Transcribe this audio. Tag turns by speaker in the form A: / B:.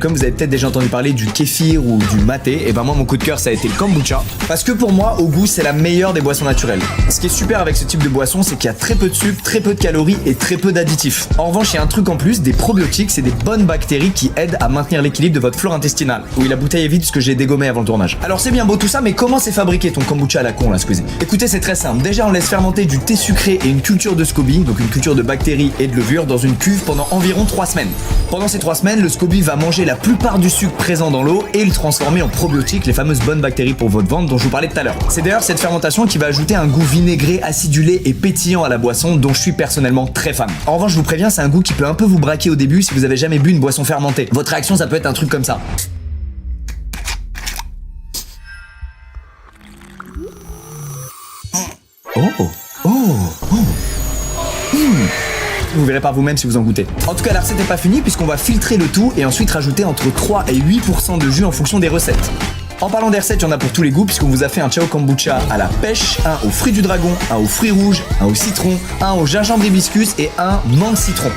A: Comme vous avez peut-être déjà entendu parler du kéfir ou du maté, et ben moi mon coup de cœur ça a été le kombucha. Parce que pour moi, au goût, c'est la meilleure des boissons naturelles. Ce qui est super avec ce type de boisson, c'est qu'il y a très peu de sucre, très peu de calories et très peu d'additifs. En revanche, il y a un truc en plus, des probiotiques, c'est des bonnes bactéries qui aident à maintenir l'équilibre de votre flore intestinale. Oui, la bouteille est vide parce que j'ai dégommé avant le tournage. Alors c'est bien beau tout ça, mais comment c'est fabriqué ton kombucha à la con là, Squeezie? Écoutez, c'est très simple. Déjà, on laisse fermenter du thé sucré et une culture de SCOBY, donc une culture de bactéries et de levure, dans une cuve pendant environ 3 semaines. Pendant ces 3 semaines, le SCOBY va manger la plupart du sucre présent dans l'eau et le transformer en probiotiques, les fameuses bonnes bactéries pour votre ventre dont je vous parlais tout à l'heure. C'est d'ailleurs cette fermentation qui va ajouter un goût vinaigré, acidulé et pétillant à la boisson dont je suis personnellement très fan. En revanche, je vous préviens, c'est un goût qui peut un peu vous braquer au début si vous avez jamais bu une boisson fermentée. Votre réaction, ça peut être un truc comme ça. Vous verrez par vous-même si vous en goûtez. En tout cas, la recette n'est pas finie puisqu'on va filtrer le tout et ensuite rajouter entre 3 et 8% de jus en fonction des recettes. En parlant des recettes, il y en a pour tous les goûts puisqu'on vous a fait un Ciao Kombucha à la pêche, un aux fruits du dragon, un aux fruits rouges, un au citron, un au gingembre hibiscus et un menthe citron.